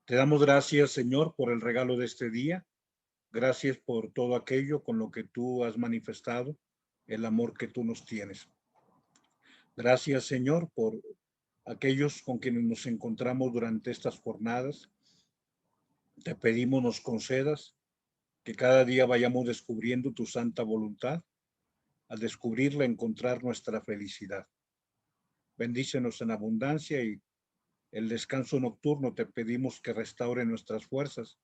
Te damos gracias, Señor, por el regalo de este día. Gracias por todo aquello con lo que tú has manifestado, el amor que tú nos tienes. Gracias, Señor, por aquellos con quienes nos encontramos durante estas jornadas. Te pedimos nos concedas que cada día vayamos descubriendo tu santa voluntad. Al descubrirla, encontrar nuestra felicidad. Bendícenos en abundancia y el descanso nocturno te pedimos que restaure nuestras fuerzas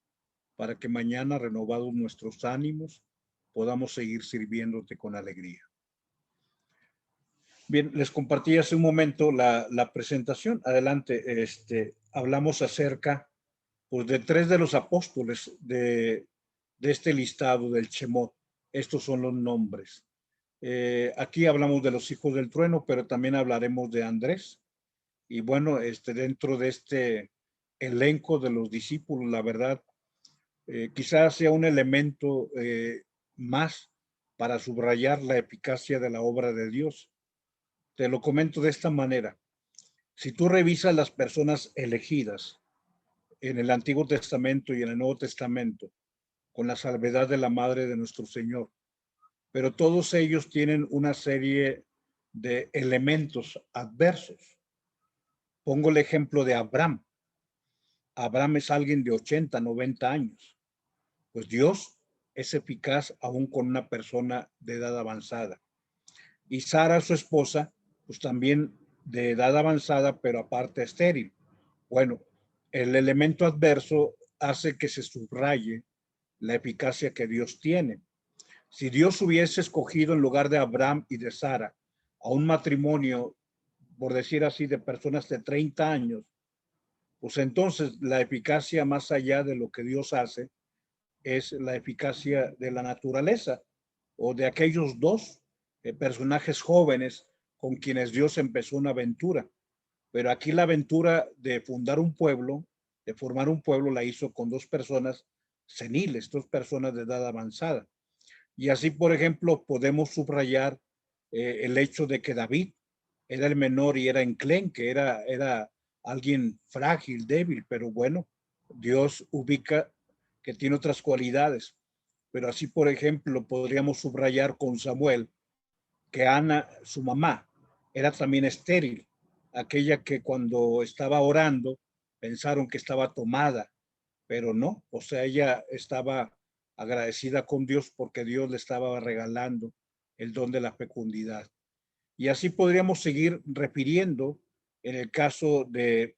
para que mañana, renovados nuestros ánimos, podamos seguir sirviéndote con alegría. Bien, les compartí hace un momento la presentación. Adelante, hablamos acerca pues, de tres de los apóstoles de este listado del Shemot. Estos son los nombres. Aquí hablamos de los hijos del trueno, pero también hablaremos de Andrés. Y bueno, dentro de este elenco de los discípulos, la verdad, quizás sea un elemento más para subrayar la eficacia de la obra de Dios. Te lo comento de esta manera. Si tú revisas las personas elegidas en el Antiguo Testamento y en el Nuevo Testamento, con la salvedad de la Madre de nuestro Señor, pero todos ellos tienen una serie de elementos adversos. Pongo el ejemplo de Abraham. Abraham es alguien de 80, 90 años. Pues Dios es eficaz aún con una persona de edad avanzada. Y Sara, su esposa, pues también de edad avanzada, pero aparte estéril. Bueno, el elemento adverso hace que se subraye la eficacia que Dios tiene. Si Dios hubiese escogido en lugar de Abraham y de Sara a un matrimonio, por decir así, de personas de 30 años, pues entonces la eficacia más allá de lo que Dios hace es la eficacia de la naturaleza o de aquellos dos personajes jóvenes con quienes Dios empezó una aventura. Pero aquí la aventura de fundar un pueblo, de formar un pueblo, la hizo con dos personas seniles, dos personas de edad avanzada. Y así, por ejemplo, podemos subrayar el hecho de que David era el menor y era enclenque, era alguien frágil, débil, pero bueno, Dios ubica que tiene otras cualidades. Pero así, por ejemplo, podríamos subrayar con Samuel que Ana, su mamá, era también estéril, aquella que cuando estaba orando pensaron que estaba tomada, pero no, o sea, ella estaba agradecida con Dios porque Dios le estaba regalando el don de la fecundidad. Y así podríamos seguir refiriendo en el caso de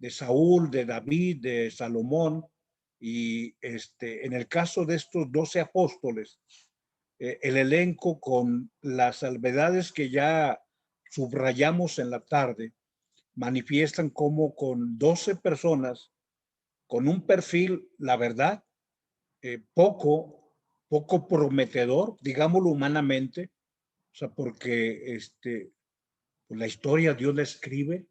Saúl, de David, de Salomón, y en el caso de estos 12 apóstoles, el elenco con las salvedades que ya subrayamos en la tarde, manifiestan como con 12 personas, con un perfil, la verdad, poco prometedor, digámoslo humanamente, o sea, porque pues la historia Dios la escribe,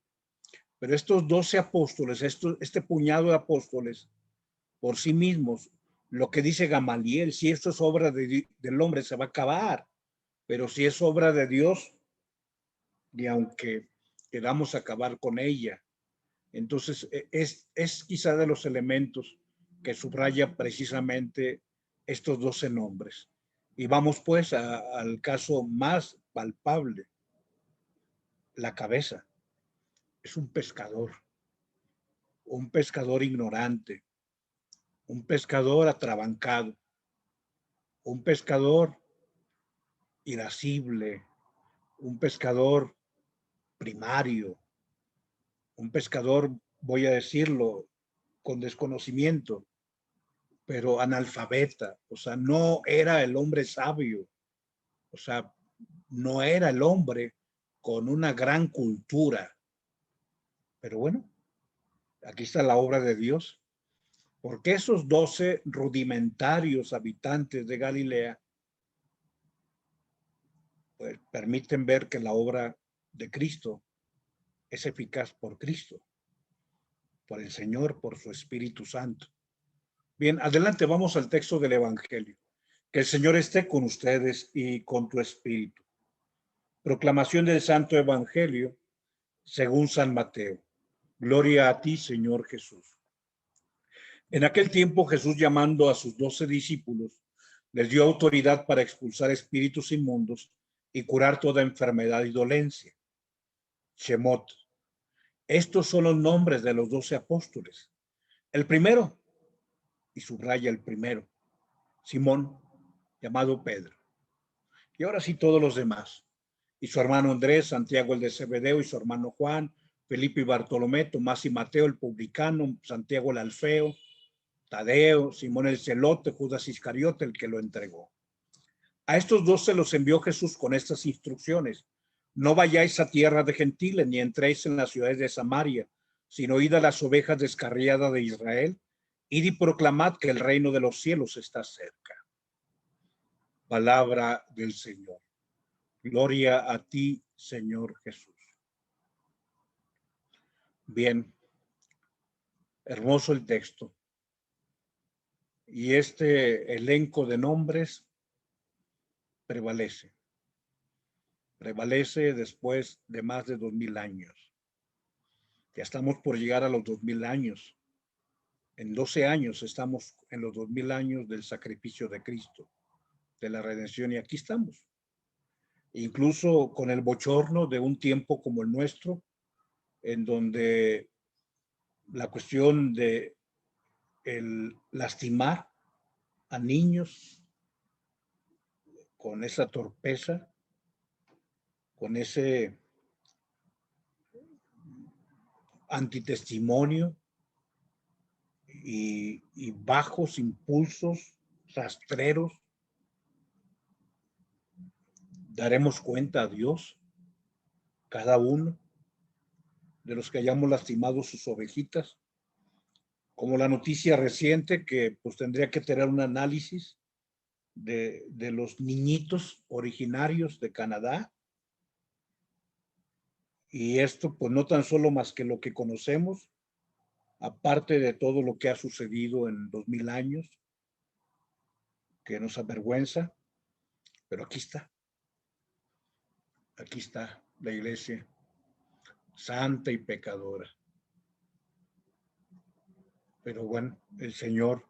pero estos 12 apóstoles, este puñado de apóstoles, por sí mismos, lo que dice Gamaliel, si esto es obra del hombre, se va a acabar, pero si es obra de Dios, ni aunque queramos acabar con ella. Entonces, es quizá de los elementos que subraya precisamente estos 12 nombres. Y vamos pues al caso más palpable, la cabeza. Es un pescador ignorante, un pescador atrabancado, un pescador irascible, un pescador primario, un pescador, voy a decirlo, con desconocimiento, pero analfabeta, o sea, no era el hombre sabio, o sea, no era el hombre con una gran cultura. Pero bueno, aquí está la obra de Dios, porque esos 12 rudimentarios habitantes de Galilea pues, permiten ver que la obra de Cristo es eficaz por Cristo, por el Señor, por su Espíritu Santo. Bien, adelante, vamos al texto del Evangelio. Que el Señor esté con ustedes y con tu espíritu. Proclamación del Santo Evangelio según San Mateo. Gloria a ti, Señor Jesús. En aquel tiempo Jesús, llamando a sus 12 discípulos, les dio autoridad para expulsar espíritus inmundos y curar toda enfermedad y dolencia. Shemot. Estos son los nombres de los 12 apóstoles. El primero, y subraya el primero, Simón, llamado Pedro. Y ahora sí todos los demás. Y su hermano Andrés, Santiago el de Zebedeo, y su hermano Juan, Felipe y Bartolomé, Tomás y Mateo el publicano, Santiago el alfeo, Tadeo, Simón el celote, Judas Iscariote el que lo entregó. A estos 12 los envió Jesús con estas instrucciones: no vayáis a tierra de gentiles, ni entréis en las ciudades de Samaria, sino id a las ovejas descarriadas de Israel, id y proclamad que el reino de los cielos está cerca. Palabra del Señor. Gloria a ti, Señor Jesús. Bien, hermoso el texto. Y este elenco de nombres prevalece después de más de 2000 años. Ya estamos por llegar a los 2000 años. En 12 años estamos en los 2000 años del sacrificio de Cristo, de la redención, y aquí estamos. Incluso con el bochorno de un tiempo como el nuestro, en donde la cuestión de el lastimar a niños con esa torpeza, con ese antitestimonio y bajos impulsos rastreros, daremos cuenta a Dios, cada uno de los que hayamos lastimado sus ovejitas, como la noticia reciente que pues tendría que tener un análisis de los niñitos originarios de Canadá. Y esto pues no tan solo más que lo que conocemos, aparte de todo lo que ha sucedido en 2000 años, que nos avergüenza, pero aquí está la iglesia santa y pecadora. Pero bueno, el Señor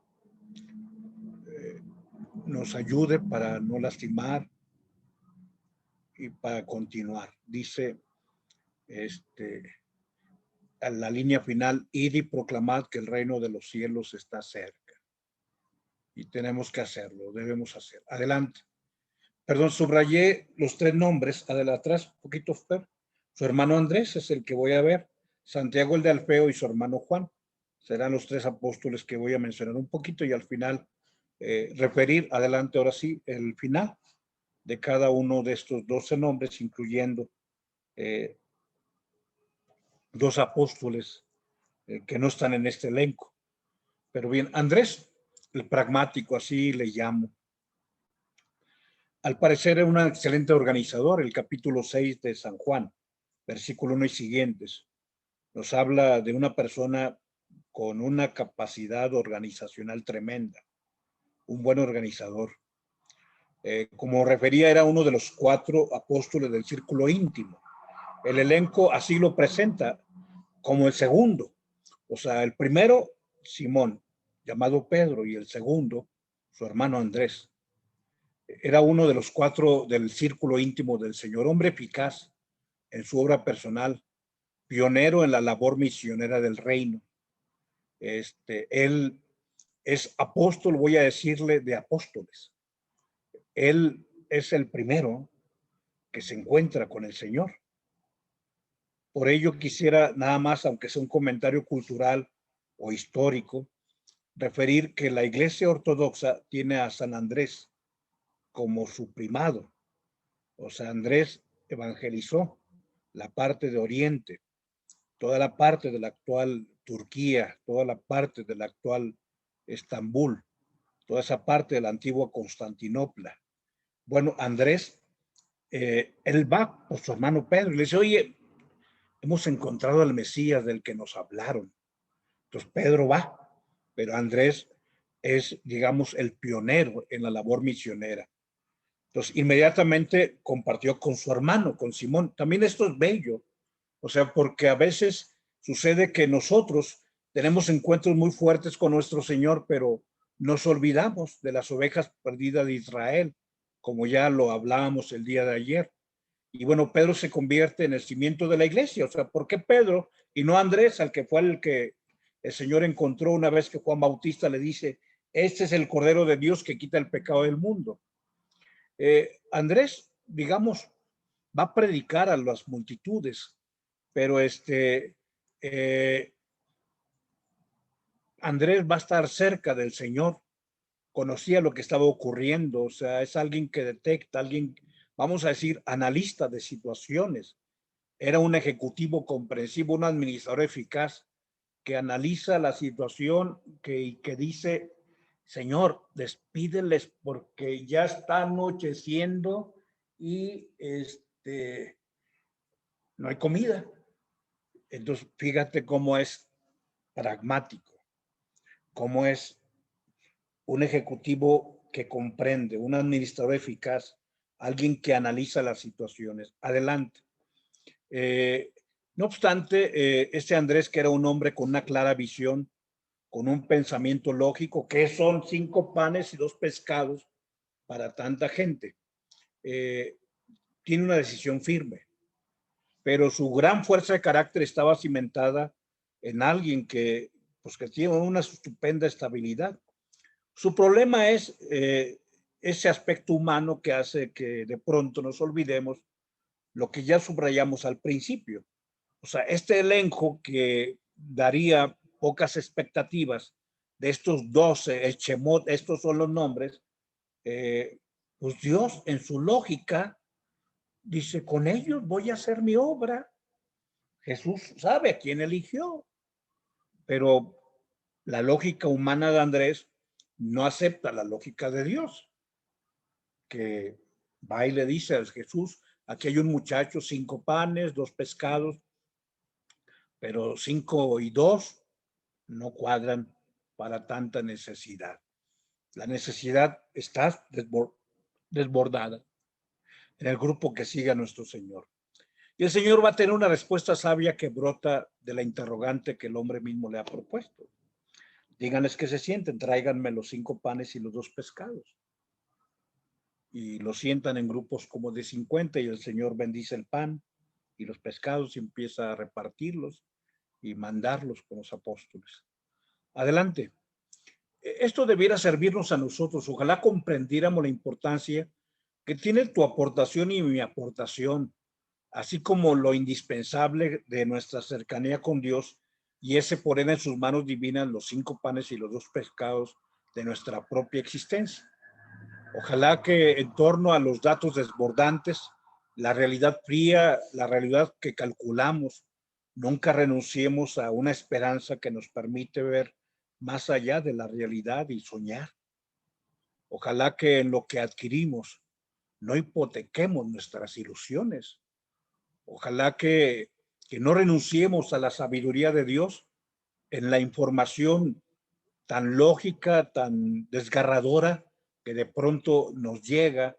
nos ayude para no lastimar y para continuar. Dice a la línea final: id y proclamad que el reino de los cielos está cerca. Y tenemos que hacerlo, debemos hacer. Adelante. Perdón, subrayé los 3 nombres. Atrás, un poquito, Fer. Su hermano Andrés es el que voy a ver. Santiago el de Alfeo y su hermano Juan. Serán los 3 apóstoles que voy a mencionar un poquito y al final referir, adelante, ahora sí, el final de cada uno de estos 12 nombres, incluyendo 2 apóstoles que no están en este elenco. Pero bien, Andrés, el pragmático, así le llamo. Al parecer era un excelente organizador. El capítulo 6 de San Juan, versículo 1 y siguientes, nos habla de una persona con una capacidad organizacional tremenda, un buen organizador. Como refería, era uno de los 4 apóstoles del círculo íntimo. El elenco así lo presenta como el segundo. O sea, el primero, Simón, llamado Pedro, y el segundo, su hermano Andrés. Era uno de los 4 del círculo íntimo del Señor, hombre eficaz en su obra personal, pionero en la labor misionera del reino. Él es apóstol, voy a decirle, de apóstoles. Él es el primero que se encuentra con el Señor. Por ello quisiera nada más, aunque sea un comentario cultural o histórico, referir que la Iglesia Ortodoxa tiene a San Andrés como su primado. O sea, Andrés evangelizó la parte de Oriente, toda la parte de la actual Turquía, toda la parte de la actual Estambul, toda esa parte de la antigua Constantinopla. Bueno, Andrés, él va por su hermano Pedro y le dice: oye, hemos encontrado al Mesías del que nos hablaron. Entonces Pedro va, pero Andrés es, digamos, el pionero en la labor misionera. Entonces inmediatamente compartió con su hermano, con Simón. También esto es bello, o sea, porque a veces sucede que nosotros tenemos encuentros muy fuertes con nuestro Señor, pero nos olvidamos de las ovejas perdidas de Israel, como ya lo hablábamos el día de ayer. Y bueno, Pedro se convierte en el cimiento de la iglesia. O sea, ¿por qué Pedro y no Andrés, al que fue el que el Señor encontró una vez que Juan Bautista le dice, este es el Cordero de Dios que quita el pecado del mundo? Andrés, digamos, va a predicar a las multitudes, pero Andrés va a estar cerca del Señor, conocía lo que estaba ocurriendo, o sea, es alguien que detecta, alguien, vamos a decir, analista de situaciones. Era un ejecutivo comprensivo, un administrador eficaz que analiza la situación que dice, Señor, despídeles porque ya está anocheciendo y no hay comida. Entonces, fíjate cómo es pragmático, cómo es un ejecutivo que comprende, un administrador eficaz, alguien que analiza las situaciones. Adelante. No obstante, este Andrés, que era un hombre con una clara visión, con un pensamiento lógico, que son 5 panes y 2 pescados para tanta gente, tiene una decisión firme, pero su gran fuerza de carácter estaba cimentada en alguien pues, que tiene una estupenda estabilidad. Su problema es ese aspecto humano que hace que de pronto nos olvidemos lo que ya subrayamos al principio. O sea, este elenco que daría pocas expectativas de estos 12, el Shemot, estos son los nombres, pues Dios en su lógica dice, con ellos voy a hacer mi obra. Jesús sabe a quién eligió, pero la lógica humana de Andrés no acepta la lógica de Dios, que va y le dice a Jesús, aquí hay un muchacho, 5 panes, 2 pescados, pero 5 y 2 no cuadran para tanta necesidad. La necesidad está desbordada en el grupo que sigue a nuestro Señor. Y el Señor va a tener una respuesta sabia que brota de la interrogante que el hombre mismo le ha propuesto. Díganles que se sienten, tráiganme los 5 panes y los 2 pescados. Y los sientan en grupos como de 50 y el Señor bendice el pan y los pescados y empieza a repartirlos y mandarlos con los apóstoles. Adelante. Esto debiera servirnos a nosotros. Ojalá comprendiéramos la importancia que tiene tu aportación y mi aportación, así como lo indispensable de nuestra cercanía con Dios y ese poner en sus manos divinas los 5 panes y los 2 pescados de nuestra propia existencia. Ojalá que en torno a los datos desbordantes, la realidad fría, la realidad que calculamos, nunca renunciemos a una esperanza que nos permite ver más allá de la realidad y soñar. Ojalá que en lo que adquirimos no hipotequemos nuestras ilusiones. Ojalá que no renunciemos a la sabiduría de Dios en la información tan lógica, tan desgarradora, que de pronto nos llega,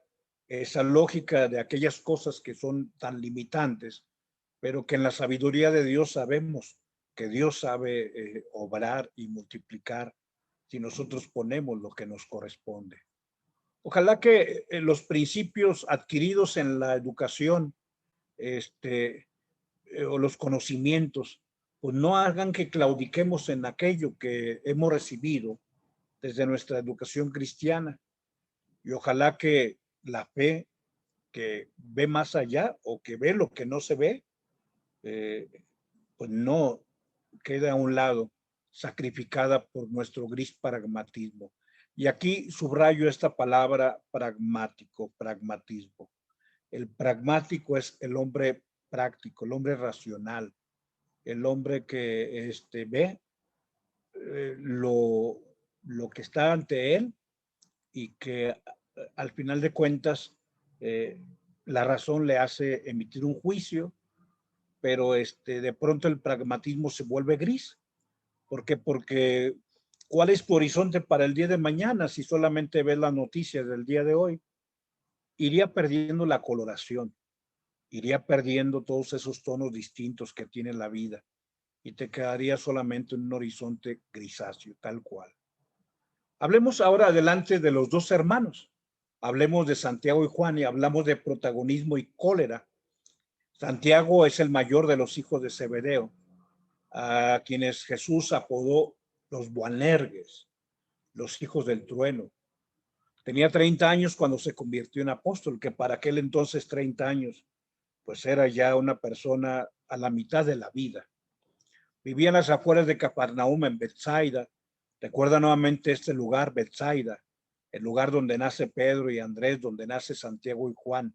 esa lógica de aquellas cosas que son tan limitantes, pero que en la sabiduría de Dios sabemos que Dios sabe obrar y multiplicar si nosotros ponemos lo que nos corresponde. Ojalá que los principios adquiridos en la educación o los conocimientos, pues no hagan que claudiquemos en aquello que hemos recibido desde nuestra educación cristiana. Y ojalá que la fe que ve más allá o que ve lo que no se ve, eh, pues no quede a un lado, sacrificada por nuestro gris pragmatismo. Y aquí subrayo esta palabra pragmático, pragmatismo. El pragmático es el hombre práctico, el hombre racional, el hombre que ve lo que está ante él y que al final de cuentas la razón le hace emitir un juicio, pero de pronto el pragmatismo se vuelve gris. ¿Por qué? Porque ¿cuál es tu horizonte para el día de mañana si solamente ves las noticias del día de hoy? Iría perdiendo la coloración, iría perdiendo todos esos tonos distintos que tiene la vida. y te quedaría solamente un horizonte grisáceo, tal cual. Hablemos ahora adelante de los dos hermanos. Hablemos de Santiago y Juan y hablamos de protagonismo y cólera. Santiago es el mayor de los hijos de Zebedeo, a quienes Jesús apodó los Boanerges, los hijos del trueno. Tenía 30 años cuando se convirtió en apóstol, que para aquel entonces 30 años, pues era ya una persona a la mitad de la vida. Vivía en las afueras de Capernaum, en Betsaida. Recuerda nuevamente este lugar, Betsaida, el lugar donde nace Pedro y Andrés, donde nace Santiago y Juan.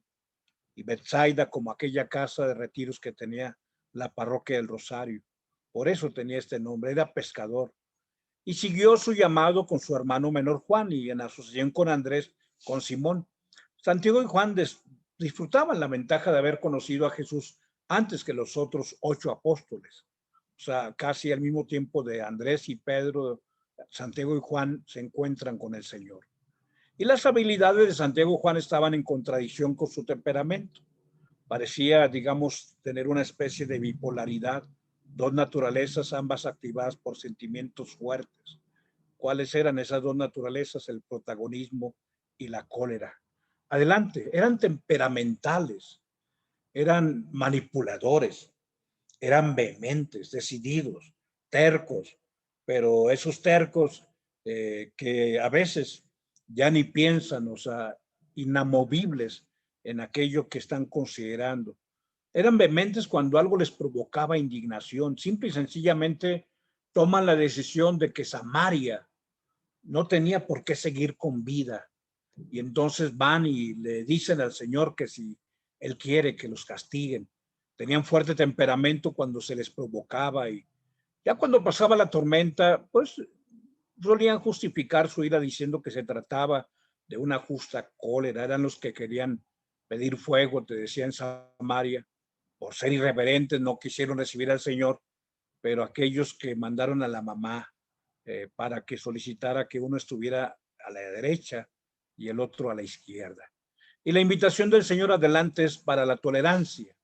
Y Betsaida como aquella casa de retiros que tenía la parroquia del Rosario. Por eso tenía este nombre, era pescador. Y siguió su llamado con su hermano menor Juan y en asociación con Andrés, con Simón. Santiago y Juan disfrutaban la ventaja de haber conocido a Jesús antes que los otros 8 apóstoles. O sea, casi al mismo tiempo de Andrés y Pedro, Santiago y Juan se encuentran con el Señor. Y las habilidades de Santiago y Juan estaban en contradicción con su temperamento. Parecía, digamos, tener una especie de bipolaridad, dos naturalezas, ambas activadas por sentimientos fuertes. ¿Cuáles eran esas dos naturalezas? El protagonismo y la cólera. Adelante, eran temperamentales, eran manipuladores, eran vehementes, decididos, tercos, pero esos tercos que a veces ya ni piensan, o sea, inamovibles en aquello que están considerando. Eran vehementes cuando algo les provocaba indignación. Simple y sencillamente toman la decisión de que Samaria no tenía por qué seguir con vida. Y entonces van y le dicen al Señor que si Él quiere que los castiguen. Tenían fuerte temperamento cuando se les provocaba y ya cuando pasaba la tormenta, pues solían justificar su ira diciendo que se trataba de una justa cólera. Eran los que querían pedir fuego, te decía en Samaria. Por ser irreverentes no quisieron recibir al Señor, pero aquellos que mandaron a la mamá para que solicitara que uno estuviera a la derecha y el otro a la izquierda. Y la invitación del Señor adelante es para la tolerancia.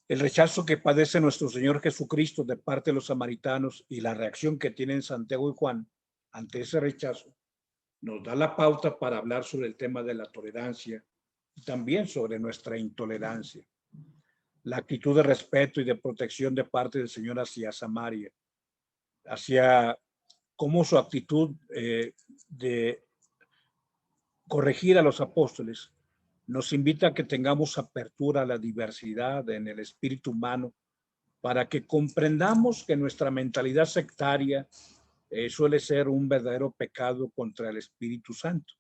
El rechazo que padece nuestro Señor Jesucristo de parte de los samaritanos y la reacción que tienen Santiago y Juan ante ese rechazo nos da la pauta para hablar sobre el tema de la tolerancia y también sobre nuestra intolerancia. La actitud de respeto y de protección de parte del Señor hacia Samaria, hacia cómo su actitud de corregir a los apóstoles nos invita a que tengamos apertura a la diversidad en el espíritu humano para que comprendamos que nuestra mentalidad sectaria suele ser un verdadero pecado contra el Espíritu Santo.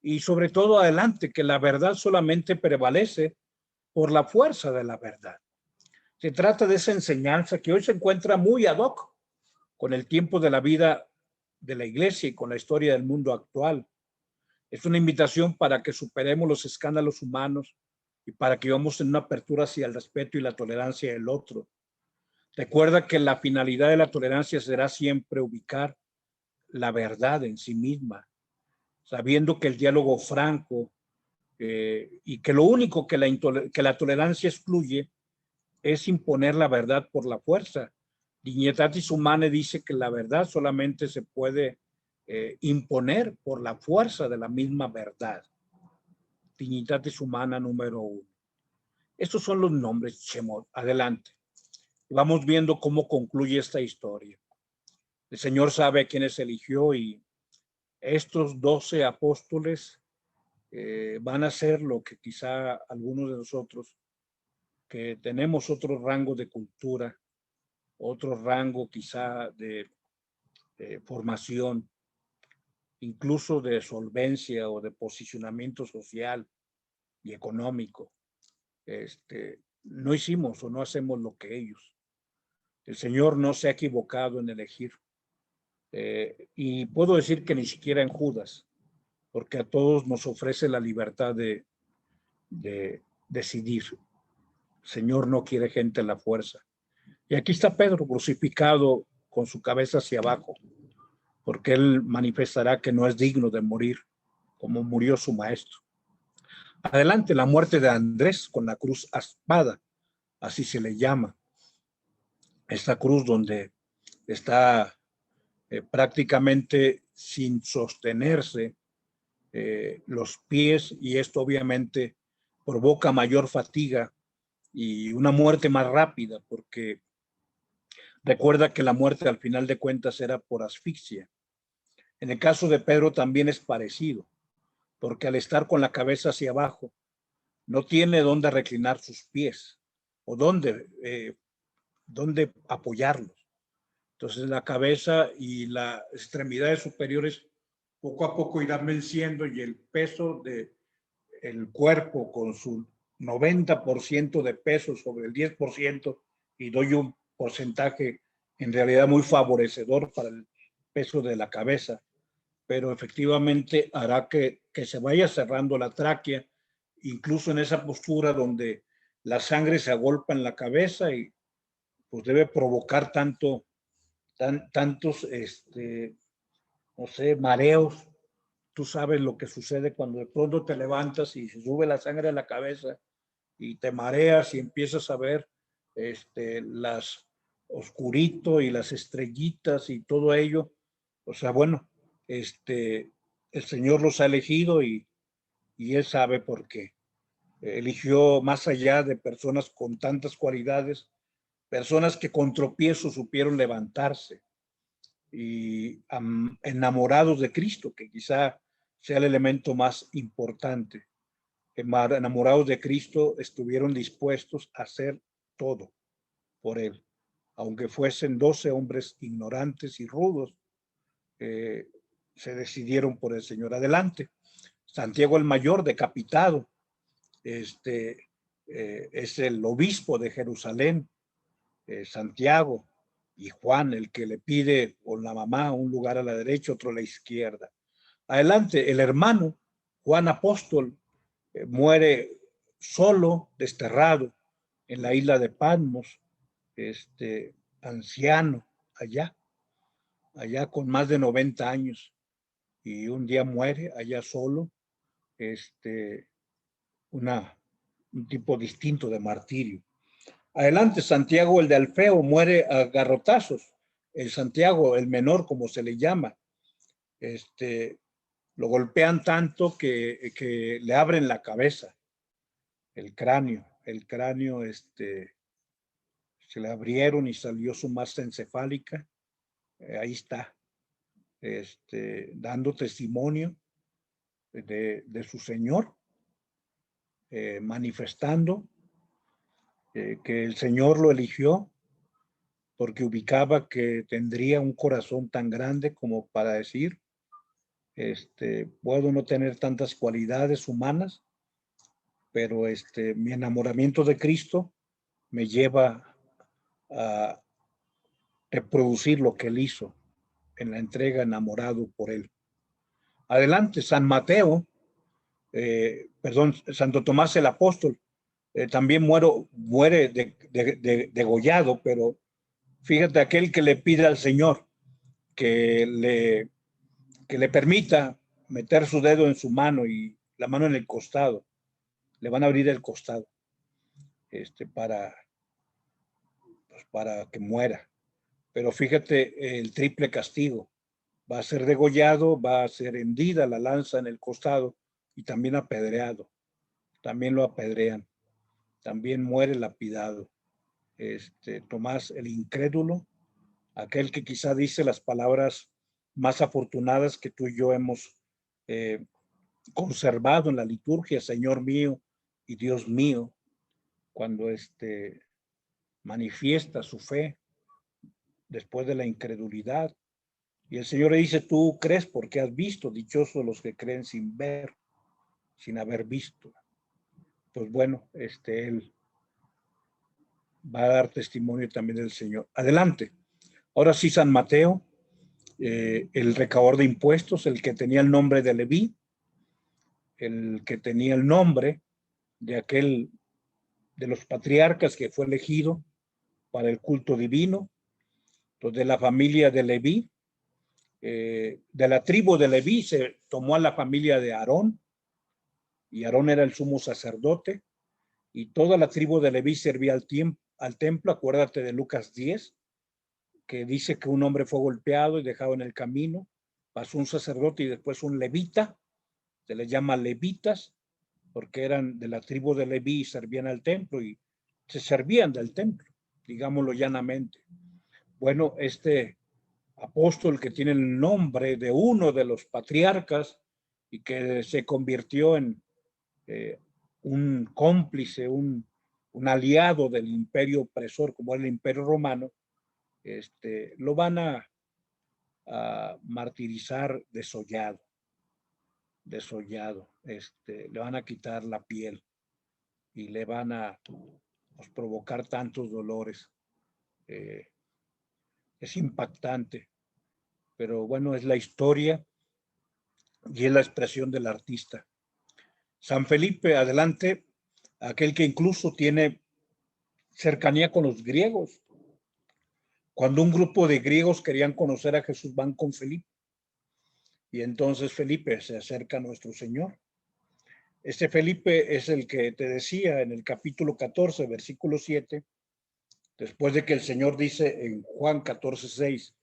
Y sobre todo adelante, que la verdad solamente prevalece por la fuerza de la verdad. Se trata de esa enseñanza que hoy se encuentra muy ad hoc con el tiempo de la vida de la iglesia y con la historia del mundo actual. Es una invitación para que superemos los escándalos humanos y para que vamos en una apertura hacia el respeto y la tolerancia del otro. Recuerda que la finalidad de la tolerancia será siempre ubicar la verdad en sí misma, sabiendo que el diálogo franco y que lo único que la tolerancia excluye es imponer la verdad por la fuerza. Dignitatis Humanae dice que la verdad solamente se puede imponer por la fuerza de la misma verdad. Dignitatis Humana número 1. Estos son los nombres, Shemot. Adelante. Vamos viendo cómo concluye esta historia. El Señor sabe a quiénes eligió y estos 12 apóstoles van a ser lo que quizá algunos de nosotros que tenemos otro rango de cultura, otro rango quizá de formación, incluso de solvencia o de posicionamiento social y económico. No hicimos o no hacemos lo que ellos. El Señor no se ha equivocado en elegir. Y puedo decir que ni siquiera en Judas, porque a todos nos ofrece la libertad de decidir. El Señor no quiere gente a la fuerza. Y aquí está Pedro crucificado con su cabeza hacia abajo, porque él manifestará que no es digno de morir como murió su maestro. Adelante, la muerte de Andrés con la cruz aspada, así se le llama. esta cruz donde está prácticamente sin sostenerse los pies, y esto obviamente provoca mayor fatiga y una muerte más rápida, porque recuerda que la muerte al final de cuentas era por asfixia. En el caso de Pedro también es parecido, porque al estar con la cabeza hacia abajo, no tiene dónde reclinar sus pies o dónde apoyarlos. Entonces la cabeza y las extremidades superiores poco a poco irán venciendo, y el peso del cuerpo con su 90% de peso sobre el 10%, y doy un porcentaje en realidad muy favorecedor para el peso de la cabeza, pero efectivamente hará que se vaya cerrando la tráquea, incluso en esa postura donde la sangre se agolpa en la cabeza, y pues debe provocar tantos, no sé, mareos. Tú sabes lo que sucede cuando de pronto te levantas y se sube la sangre a la cabeza y te mareas y empiezas a ver las oscurito y las estrellitas y todo ello. O sea, bueno, el Señor los ha elegido, y Él sabe por qué. Eligió más allá de personas con tantas cualidades, personas que con tropiezo supieron levantarse, y enamorados de Cristo, que quizá sea el elemento más importante. Enamorados de Cristo, estuvieron dispuestos a hacer todo por Él. Aunque fuesen 12 hombres ignorantes y rudos, eh, se decidieron por el Señor. Adelante. Santiago el Mayor, decapitado, es el obispo de Jerusalén, Santiago, y Juan, el que le pide con la mamá un lugar a la derecha, otro a la izquierda. Adelante, el hermano Juan Apóstol muere solo, desterrado en la isla de Patmos, anciano, allá con más de 90 años, y un día muere allá solo, una, un tipo distinto de martirio. Adelante, Santiago el de Alfeo muere a garrotazos. El Santiago, el menor, como se le llama, lo golpean tanto que le abren la cabeza, el cráneo, se le abrieron y salió su masa encefálica. Ahí está, dando testimonio de su Señor, manifestando que el Señor lo eligió porque ubicaba que tendría un corazón tan grande como para decir, puedo no tener tantas cualidades humanas, pero mi enamoramiento de Cristo me lleva a reproducir lo que Él hizo en la entrega, enamorado por Él. Adelante, San Mateo, Santo Tomás el Apóstol, también muere degollado, pero fíjate, aquel que le pide al Señor que le permita meter su dedo en su mano y la mano en el costado, le van a abrir el costado, para que muera. Pero fíjate el triple castigo: va a ser degollado, va a ser hendida la lanza en el costado, y también apedreado, también lo apedrean, también muere lapidado. Tomás el incrédulo, aquel que quizá dice las palabras más afortunadas que tú y yo hemos conservado en la liturgia: Señor mío y Dios mío, cuando manifiesta su fe después de la incredulidad. Y el Señor le dice: tú crees porque has visto, dichosos los que creen sin ver, sin haber visto. Pues bueno, él va a dar testimonio también del Señor. Adelante. Ahora sí, San Mateo, el recaudador de impuestos, el que tenía el nombre de Leví, el que tenía el nombre de los patriarcas que fue elegido para el culto divino. Entonces, de la familia de Leví, de la tribu de Leví, se tomó a la familia de Aarón, y Aarón era el sumo sacerdote, y toda la tribu de Leví servía al templo. Acuérdate de Lucas 10, que dice que un hombre fue golpeado y dejado en el camino, pasó un sacerdote y después un levita, se les llama levitas, porque eran de la tribu de Leví y servían al templo y se servían del templo, digámoslo llanamente. Bueno, este apóstol que tiene el nombre de uno de los patriarcas y que se convirtió en un cómplice, un aliado del imperio opresor como el imperio romano, lo van a martirizar desollado, le van a quitar la piel y le van a pues, provocar tantos dolores. Es impactante, pero bueno, es la historia y es la expresión del artista. San Felipe, adelante, aquel que incluso tiene cercanía con los griegos. Cuando un grupo de griegos querían conocer a Jesús, van con Felipe. Y entonces Felipe se acerca a nuestro Señor. Este Felipe es el que te decía en el capítulo 14, versículo 7, después de que el Señor dice en Juan 14, 6,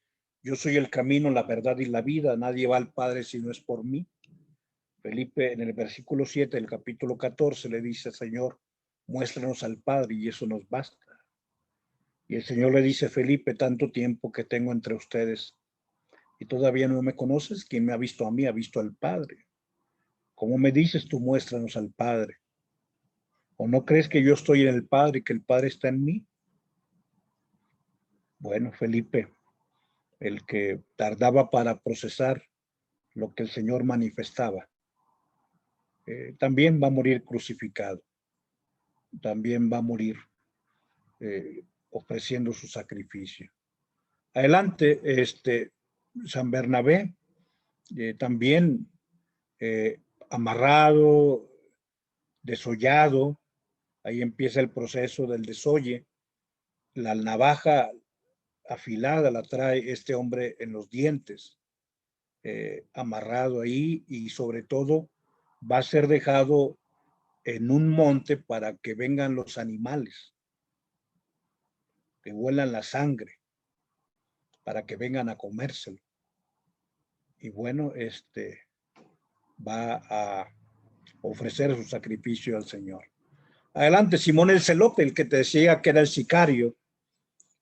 yo soy el camino, la verdad y la vida, nadie va al Padre si no es por mí. Felipe en el versículo 7 del capítulo 14 le dice, Señor, muéstranos al Padre y eso nos basta. Y el Señor le dice, Felipe, tanto tiempo que tengo entre ustedes y todavía no me conoces, quien me ha visto a mí ha visto al Padre. ¿Cómo me dices tú, muéstranos al Padre? ¿O no crees que yo estoy en el Padre y que el Padre está en mí? Bueno, Felipe, el que tardaba para procesar lo que el Señor manifestaba, también va a morir crucificado, también va a morir ofreciendo su sacrificio. Adelante, San Bernabé, también amarrado, desollado, ahí empieza el proceso del desolle, la navaja afilada la trae este hombre en los dientes, amarrado ahí y sobre todo va a ser dejado en un monte para que vengan los animales, que huelan la sangre, para que vengan a comérselo. Y bueno, va a ofrecer su sacrificio al Señor. Adelante, Simón el Celote, el que te decía que era el sicario,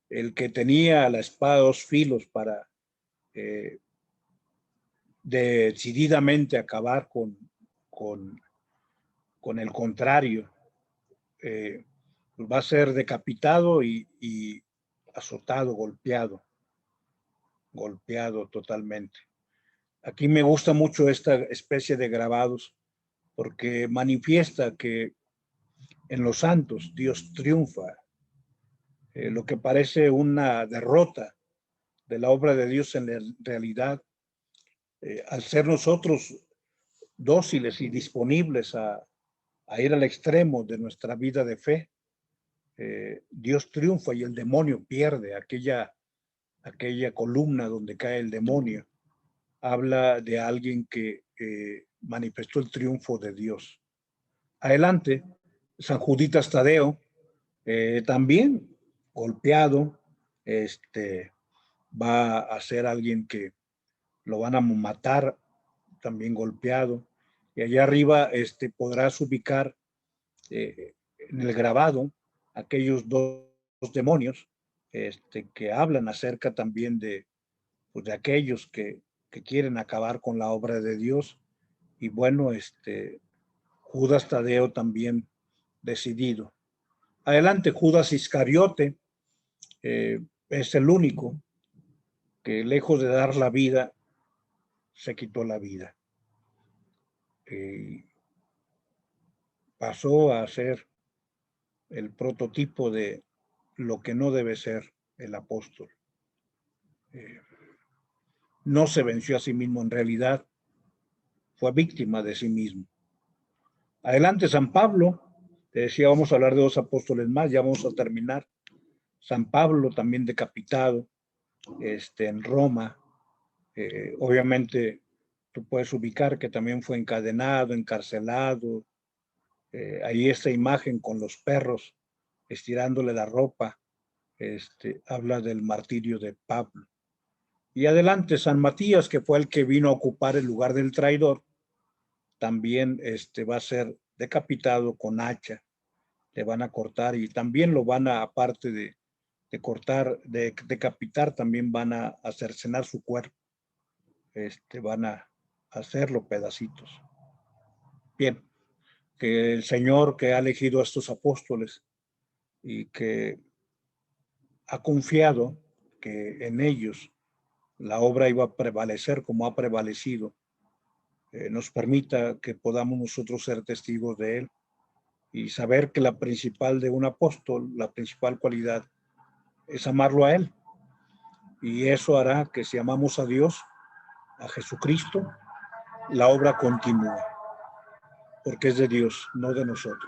el que tenía la espada de dos filos para decididamente acabar con el contrario. Va a ser decapitado y azotado, golpeado totalmente. Aquí me gusta mucho esta especie de grabados porque manifiesta que en los santos Dios triunfa. Lo que parece una derrota de la obra de Dios en la realidad, al ser nosotros dóciles y disponibles a ir al extremo de nuestra vida de fe, Dios triunfa y el demonio pierde. Aquella columna donde cae el demonio habla de alguien que manifestó el triunfo de Dios. Adelante, San Juditas Tadeo, también golpeado, va a ser alguien que lo van a matar, también golpeado. Y allá arriba podrás ubicar en el grabado aquellos dos demonios que hablan acerca también pues, de aquellos que quieren acabar con la obra de Dios. Y bueno, Judas Tadeo también decidido. Adelante, Judas Iscariote, es el único que lejos de dar la vida, se quitó la vida. Pasó a ser el prototipo de lo que no debe ser el apóstol. No se venció a sí mismo, en realidad fue víctima de sí mismo. Adelante, San Pablo. Te decía, vamos a hablar de dos apóstoles más, ya vamos a terminar. San Pablo también decapitado, en Roma. Obviamente, tú puedes ubicar que también fue encadenado, encarcelado. Ahí esta imagen con los perros estirándole la ropa habla del martirio de Pablo. Y adelante, San Matías, que fue el que vino a ocupar el lugar del traidor, también va a ser decapitado con hacha. Le van a cortar y también lo van a, aparte de cortar, de decapitar, también van a cercenar su cuerpo. Van a hacerlo pedacitos. Bien, que el Señor que ha elegido a estos apóstoles y que ha confiado que en ellos la obra iba a prevalecer como ha prevalecido, nos permita que podamos nosotros ser testigos de él y saber que la principal de un apóstol, la principal cualidad es amarlo a él. Y eso hará que si amamos a Dios, a Jesucristo, la obra continúa, porque es de Dios, no de nosotros.